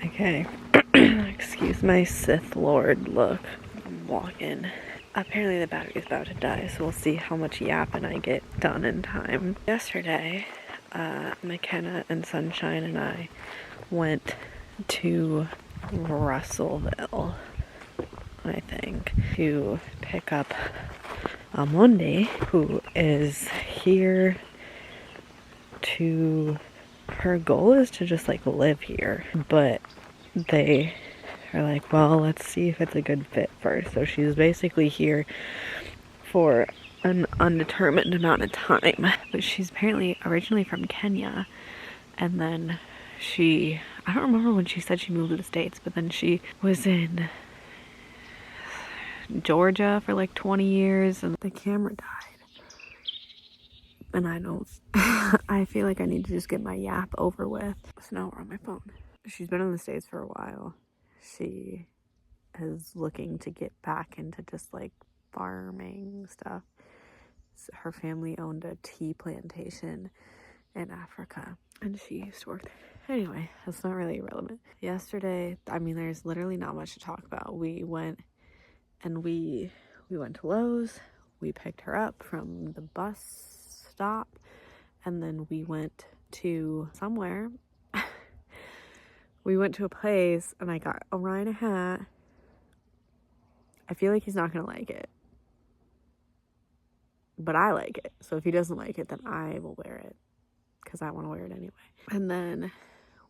Okay. Excuse my Sith Lord look. I'm walking. Apparently the battery's about to die, so we'll see how much yapping I get done in time. Yesterday, McKenna and Sunshine and I went to Russellville, I think, to pick up Amundi, who is here to... Her goal is to just, like, live here, but they are like, well, let's see if it's a good fit first. So she's basically here for an undetermined amount of time. But she's apparently originally from Kenya, and then I don't remember when she said she moved to the States, but then she was in Georgia for like 20 years, and the camera died. And I don't, I feel like I need to just get my yap over with. So now we're on my phone. She's been in the States for a while. She is looking to get back into just like farming stuff. So her family owned a tea plantation in Africa, and she used to work there. Anyway, that's not really relevant. Yesterday, I mean, there's literally not much to talk about. We went to Lowe's. We picked her up from the bus stop, and then we went to somewhere. We went to a place, and I got Orion a hat. I feel like he's not gonna like it, but I like it. So if he doesn't like it, then I will wear it, because I want to wear it anyway. And then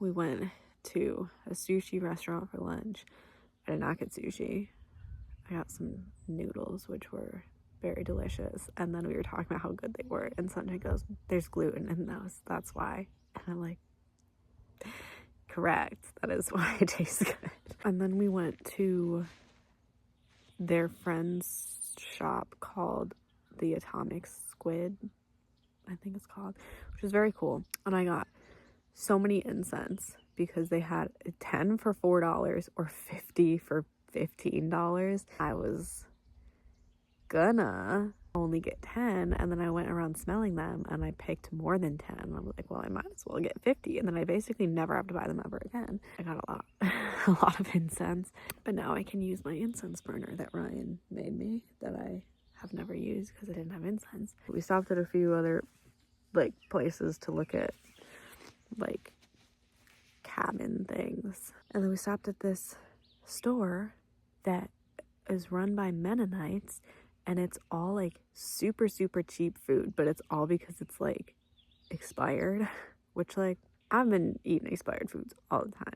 we went to a sushi restaurant for lunch. I did not get sushi. I got some noodles, which were very delicious. And then we were talking about how good they were, and Sunshine goes, there's gluten in those, that's why. And I'm like, correct, that is why it tastes good. And then we went to their friend's shop called the Atomic Squid, I think it's called, which was very cool. And I got so many incense because they had 10 for $4 or 50 for $15. I was gonna only get 10, and then I went around smelling them and I picked more than 10. I was like, well, I might as well get 50, and then I basically never have to buy them ever again. I got a lot of incense, but now I can use my incense burner that Ryan made me that I have never used because I didn't have incense. We stopped at a few other like places to look at like cabin things, and then we stopped at this store that is run by Mennonites, and it's all like super cheap food, but it's all because it's like expired, which like I've been eating expired foods all the time,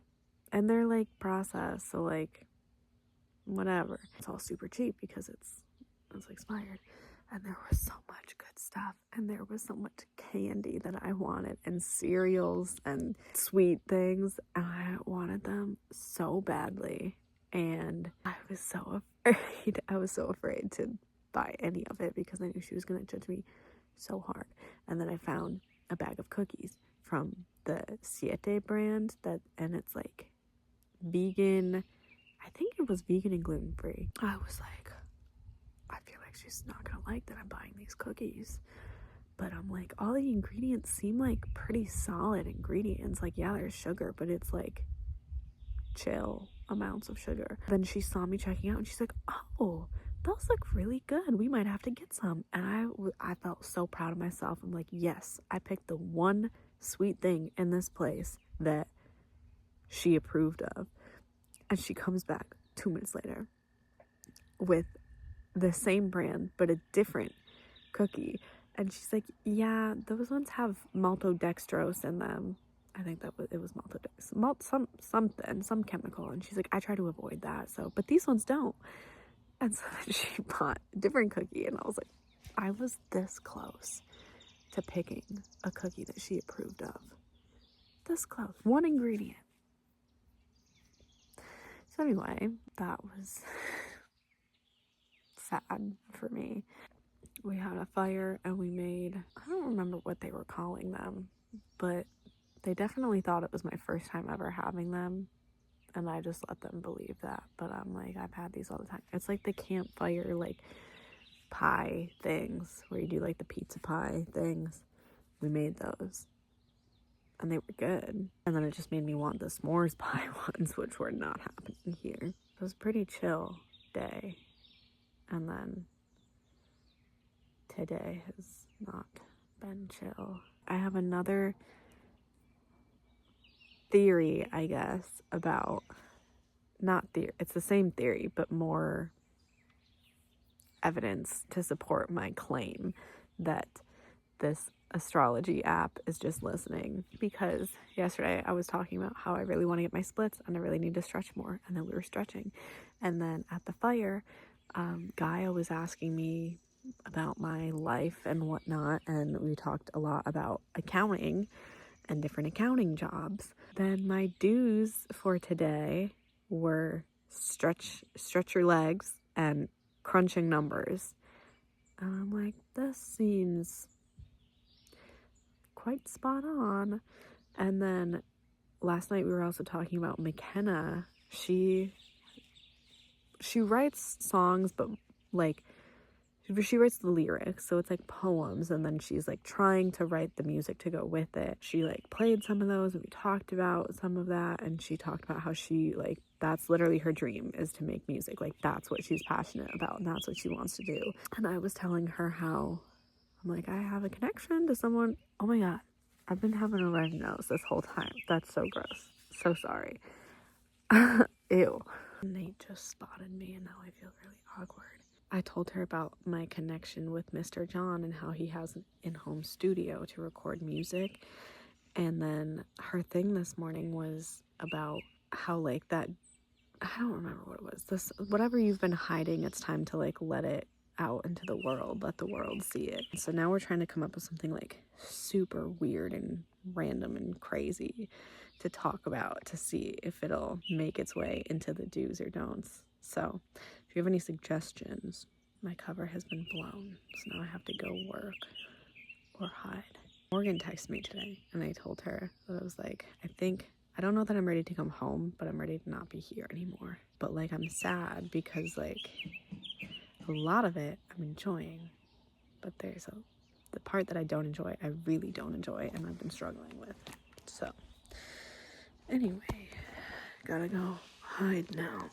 and they're like processed, so like whatever, it's all super cheap because it's expired. And there was so much good stuff, and there was so much candy that I wanted, and cereals and sweet things. I wanted them so badly, and I was so afraid. I was so afraid to buy any of it because I knew she was going to judge me so hard. And then I found a bag of cookies from the Siete brand, and it's like vegan. I think it was vegan and gluten-free. I was like, I feel like she's not gonna like that I'm buying these cookies. But I'm like, all the ingredients seem like pretty solid ingredients. Like, yeah, there's sugar, but it's like chill amounts of sugar. Then she saw me checking out, and she's like, oh, those look really good. We might have to get some. And I felt so proud of myself. I'm like, yes, I picked the one sweet thing in this place that she approved of. And she comes back 2 minutes later with the same brand but a different cookie, and she's like, yeah, those ones have maltodextrose in them. I think it was maltodextrose, some chemical, and she's like, I try to avoid that, so, but these ones don't. And so then she bought a different cookie, and I was like, I was this close to picking a cookie that she approved of. This close, one ingredient. So anyway, that was sad for me. We had a fire, and we made, I don't remember what they were calling them, but they definitely thought it was my first time ever having them, and I just let them believe that. But I'm like, I've had these all the time. It's like the campfire like pie things where you do like the pizza pie things. We made those, and they were good. And then it just made me want the s'mores pie ones, which were not happening here. It was a pretty chill day. And then today has not been chill. I have another theory, I guess, about, not theory, it's the same theory, but more evidence to support my claim that this astrology app is just listening. Because yesterday I was talking about how I really want to get my splits and I really need to stretch more, and then we were stretching, and then at the fire, Gaia was asking me about my life and whatnot, and we talked a lot about accounting and different accounting jobs. Then my dues for today were stretch your legs and crunching numbers. And I'm like, this seems quite spot on. And then last night we were also talking about McKenna. She writes songs, but like she writes the lyrics, so it's like poems, and then she's like trying to write the music to go with it. She like played some of those, and we talked about some of that, and she talked about how she like, that's literally her dream, is to make music. Like, that's what she's passionate about, and that's what she wants to do. And I was telling her how I'm like, I have a connection to someone. Oh my god, I've been having a red nose this whole time. That's so gross. So sorry. Ew. Nate just spotted me, and now I feel really awkward. I told her about my connection with Mr. John and how he has an in-home studio to record music. And then her thing this morning was about how like that, I don't remember what it was. This, whatever you've been hiding, it's time to like let it out into the world, let the world see it. So now we're trying to come up with something like super weird and random and crazy to talk about to see if it'll make its way into the do's or don'ts. So if you have any suggestions, my cover has been blown, so now I have to go work or hide. Morgan texted me today, and I told her that I was like, I don't know that I'm ready to come home, but I'm ready to not be here anymore. But like, I'm sad because like a lot of it I'm enjoying, but there's the part that I don't enjoy, I really don't enjoy, and I've been struggling with. So anyway, gotta go hide now.